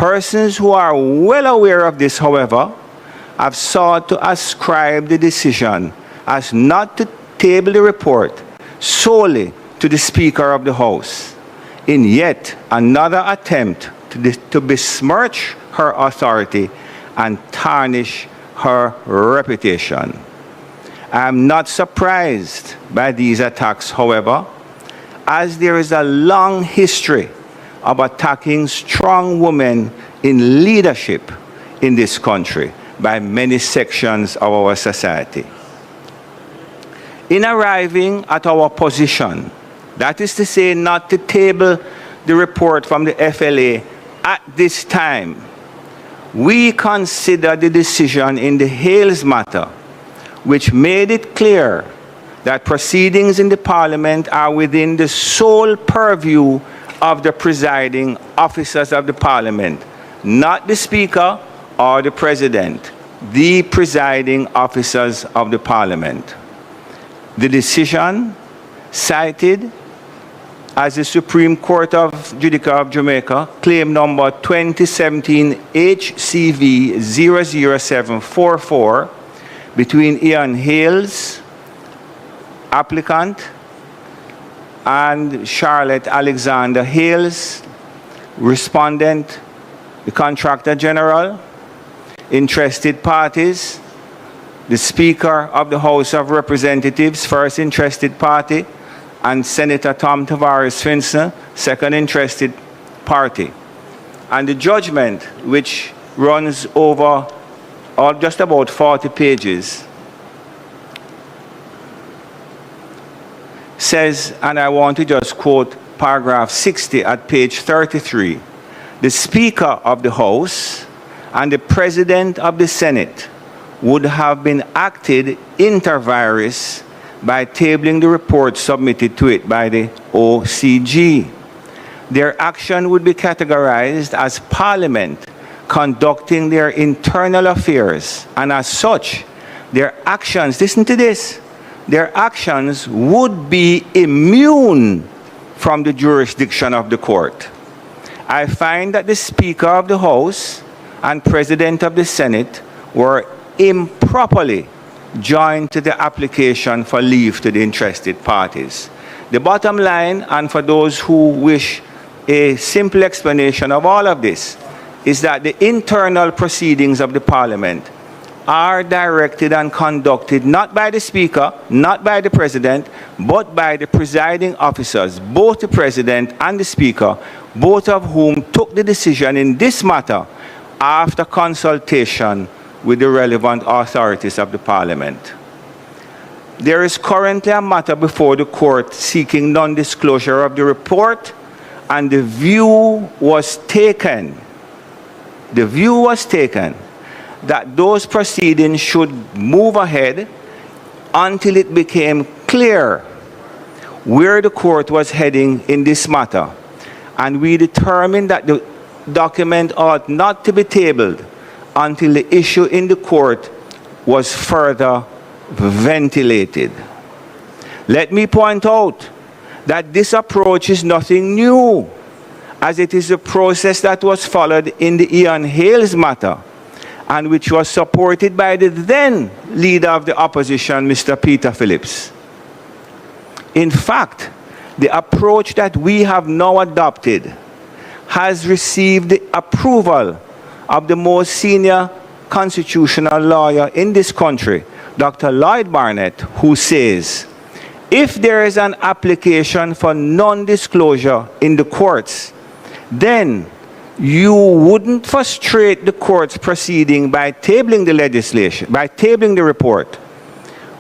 Persons who are well aware of this, however, have sought to ascribe the decision as not to table the report solely to the Speaker of the House, in yet another attempt to besmirch her authority and tarnish her reputation. I am not surprised by these attacks, however, as there is a long history of attacking strong women in leadership in this country by many sections of our society. In arriving at our position, that is to say, not to table the report from the FLA at this time, we consider the decision in the Hales matter, which made it clear that proceedings in the Parliament are within the sole purview of the presiding officers of the Parliament, not the Speaker or the President, the presiding officers of the Parliament. The decision cited as the Supreme Court of Judica of Jamaica, claim number 2017 HCV 00744, between Ian Hales, applicant, and Charlotte Alexander Hales, respondent, the Contractor General, interested parties, the Speaker of the House of Representatives, first interested party, and Senator Tom Tavares Finson, second interested party. And the judgment, which runs over just about 40 pages, says, and I want to just quote paragraph 60 at page 33, the Speaker of the House and the President of the Senate would have been acted inter vires by tabling the report submitted to it by the OCG. Their action would be categorized as Parliament conducting their internal affairs, and as such, their actions, listen to this, their actions would be immune from the jurisdiction of the court. I find that the Speaker of the House and President of the Senate were improperly joined to the application for leave to the interested parties. The bottom line, and for those who wish a simple explanation of all of this, is that the internal proceedings of the Parliament are directed and conducted not by the Speaker, not by the President, but by the presiding officers, both the President and the Speaker, both of whom took the decision in this matter after consultation with the relevant authorities of the Parliament. There is currently a matter before the court seeking non-disclosure of the report, and the view was taken that those proceedings should move ahead until it became clear where the court was heading in this matter, and we determined that the document ought not to be tabled until the issue in the court was further ventilated. Let me point out that this approach is nothing new, as it is a process that was followed in the Ian Hales matter, and which was supported by the then leader of the opposition, Mr. Peter Phillips. In fact, the approach that we have now adopted has received the approval of the most senior constitutional lawyer in this country, Dr. Lloyd Barnett, who says, if there is an application for non-disclosure in the courts, then you wouldn't frustrate the court's proceeding by tabling the legislation, by tabling the report.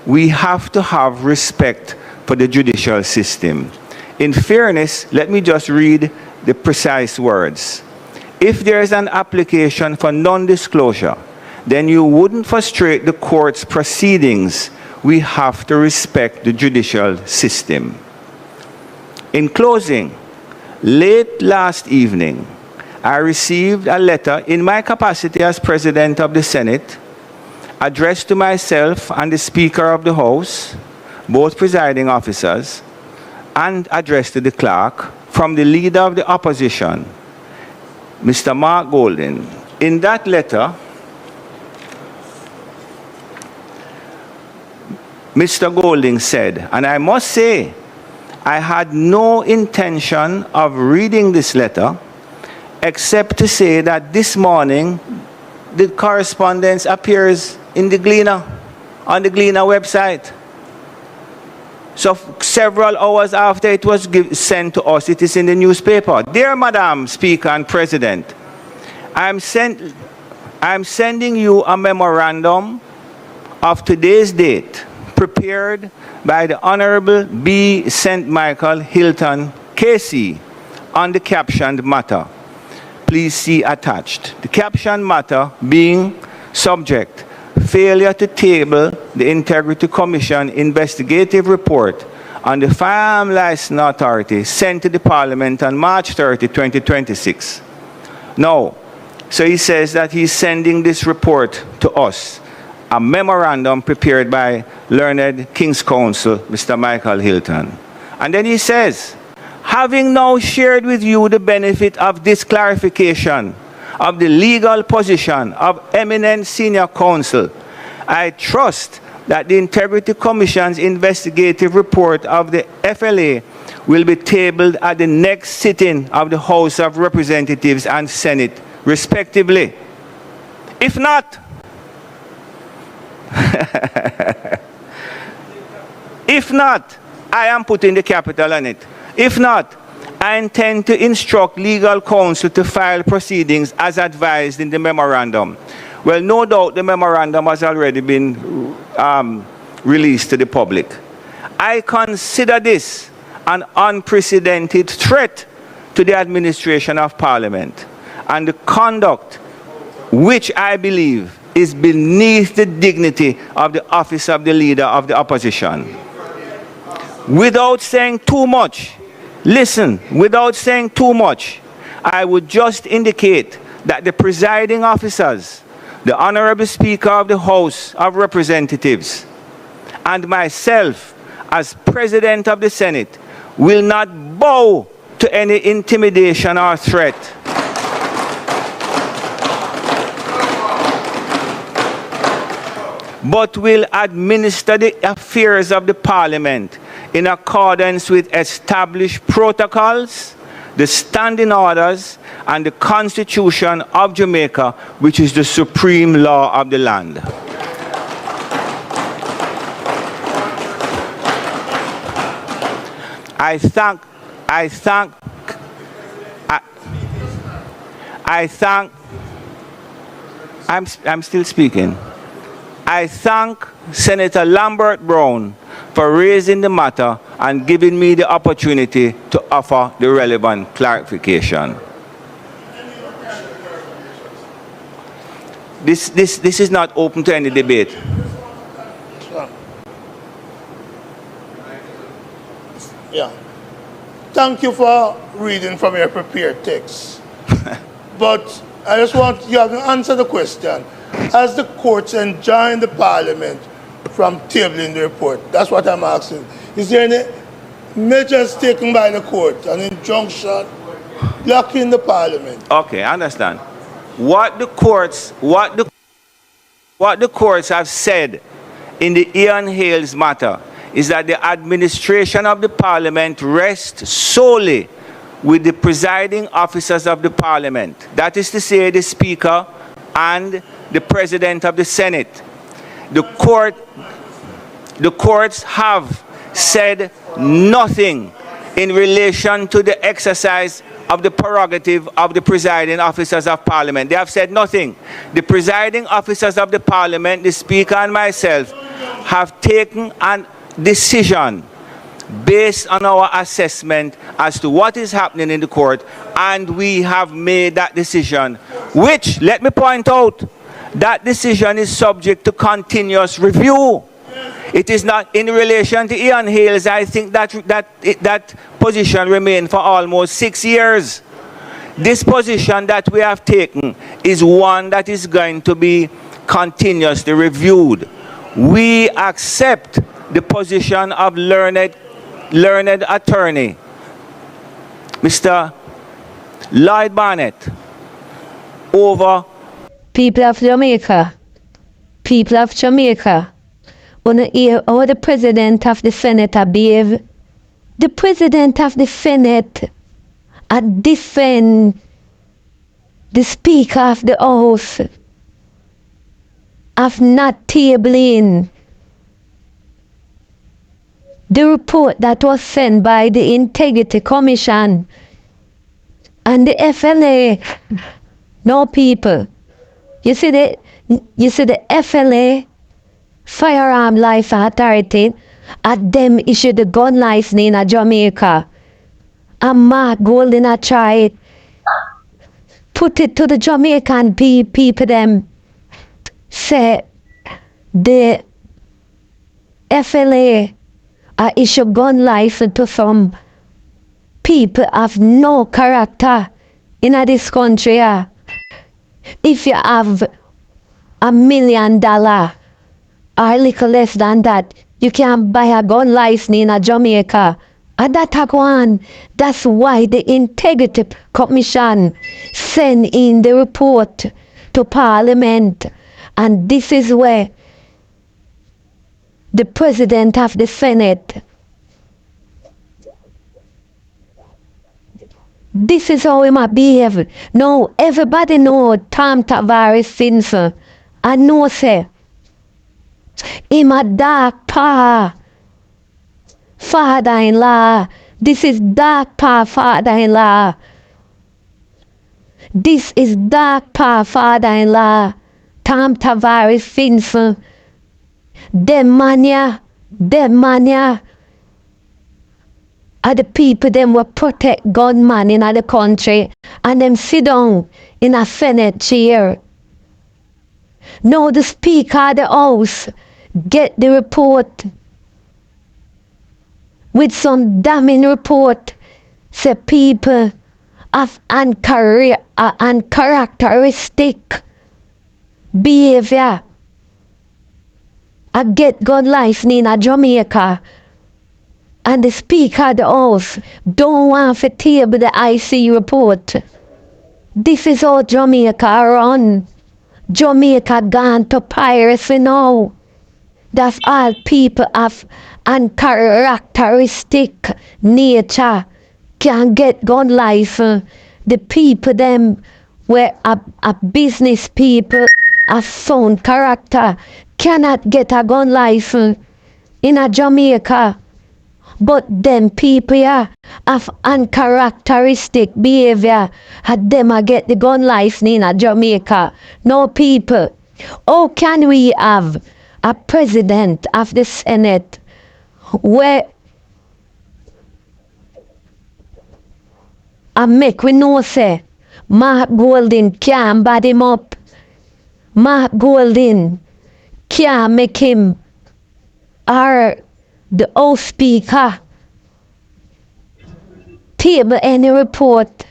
We have to have respect for the judicial system. In fairness, let me just read the precise words. If there is an application for non-disclosure, then you wouldn't frustrate the court's proceedings. We have to respect the judicial system. In closing, late last evening, I received a letter in my capacity as President of the Senate, addressed to myself and the Speaker of the House, both presiding officers, and addressed to the clerk, from the leader of the opposition, Mr. Mark Golding. In that letter, Mr. Golding said, and I must say, I had no intention of reading this letter, except to say that this morning, the correspondence appears in the Gleaner, on the Gleaner website. So several hours after it was sent to us, it is in the newspaper. Dear Madam Speaker and President, I'm sending you a memorandum of today's date, prepared by the Honorable B. St. Michael Hilton, KC, on the captioned matter. Please see attached. The captioned matter being subject, failure to table the Integrity Commission investigative report on the Firearm License Authority sent to the Parliament on March 30, 2026. Now, so he says that he's sending this report to us, a memorandum prepared by learned King's Counsel, Mr. Michael Hilton. And then he says, having now shared with you the benefit of this clarification of the legal position of eminent senior counsel, I trust that the Integrity Commission's investigative report of the FLA will be tabled at the next sitting of the House of Representatives and Senate, respectively. If not, if not, I am putting the capital on it. If not, I intend to instruct legal counsel to file proceedings as advised in the memorandum. Well, no doubt the memorandum has already been released to the public. I consider this an unprecedented threat to the administration of Parliament and the conduct which I believe is beneath the dignity of the office of the Leader of the Opposition. Without saying too much, listen, without saying too much, I would just indicate that the presiding officers, the Honorable Speaker of the House of Representatives, and myself as President of the Senate will not bow to any intimidation or threat. But will administer the affairs of the Parliament in accordance with established protocols, the standing orders, and the Constitution of Jamaica, which is the supreme law of the land. I'm still speaking. I thank Senator Lambert Brown for raising the matter and giving me the opportunity to offer the relevant clarification. This is not open to any debate. Yeah. Thank you for reading from your prepared text. But I just want you to answer the question. Has the courts enjoined the Parliament from tabling the report? That's what I'm asking. Is there any measures taken by the court, an injunction, blocking the Parliament? Okay, I understand. What the courts have said in the Ian Hales matter is that the administration of the Parliament rests solely with the presiding officers of the Parliament. That is to say, the Speaker and the President of the Senate. The courts have said nothing in relation to the exercise of the prerogative of the presiding officers of Parliament. They have said nothing. The presiding officers of the Parliament, the Speaker and myself, have taken a decision based on our assessment as to what is happening in the court, and we have made that decision, which, let me point out, that decision is subject to continuous review. It is not in relation to Ian Hales. I think that position remained for almost 6 years. This position that we have taken is one that is going to be continuously reviewed. We accept the position of learned attorney, Mr. Lloyd Barnett, over. People of Jamaica, people of Jamaica, wanna hear how the president of the Senate behave? The president of the Senate defend the Speaker of the House of not tabling the report that was sent by the Integrity Commission and the FLA. No, people. You see the FLA, Firearm Life Authority, at them issue the gun license in Jamaica. And Mark Golden a try put it to the Jamaican people them. Say the FLA issue gun license to some people of no character in this country. If you have $1 million or a little less than that, you can buy a gun license in Jamaica. And that's why the Integrity Commission sent in the report to Parliament. And this is where the President of the Senate, this is how he might behave. No, everybody know Tom Tavares since. I know, say, him a dark pa father-in-law. This is dark pa father-in-law. This is dark pa father-in-law. Tom Tavares since. Them mania are the people them will protect gunmen in the country and them sit down in a Senate chair. Now the Speaker of the House get the report with some damning report, say people of uncharacteristic behavior I get gun license in Jamaica. And the Speaker of the House don't want to table the IC report. This is how Jamaica run. Jamaica gone to piracy now. That's all people of uncharacteristic nature can get gun license. The people them where a business people of sound character cannot get a gun license in a Jamaica. But them people here have uncharacteristic behavior. Had them get the gun license in a Jamaica. No, people. How can we have a president of the Senate where I make we know say Mark Golden can't bad him up. Mark Golden can't make him or the House Speaker table any report.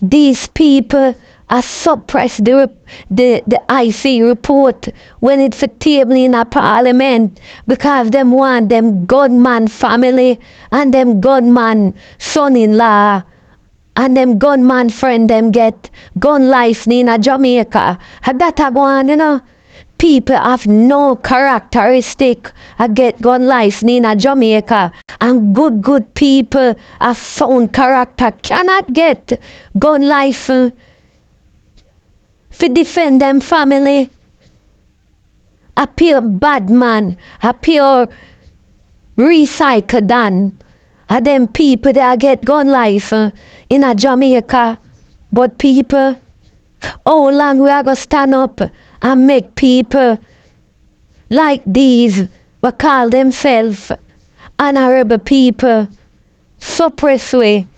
These people are suppress the IC report when it's a table in a parliament because them want them gunman family and them gunman son-in-law and them gunman friend them get gun license in a Jamaica. And that a go on, you know. People have no characteristic get gun license in a Jamaica, and good people have sound character cannot get gun license to defend them family. A pure bad man, a pure recycle done. And them people that get gun license in a Jamaica. But people, how long we are going to stand up and make people like these, we call themselves honorable people, suppress we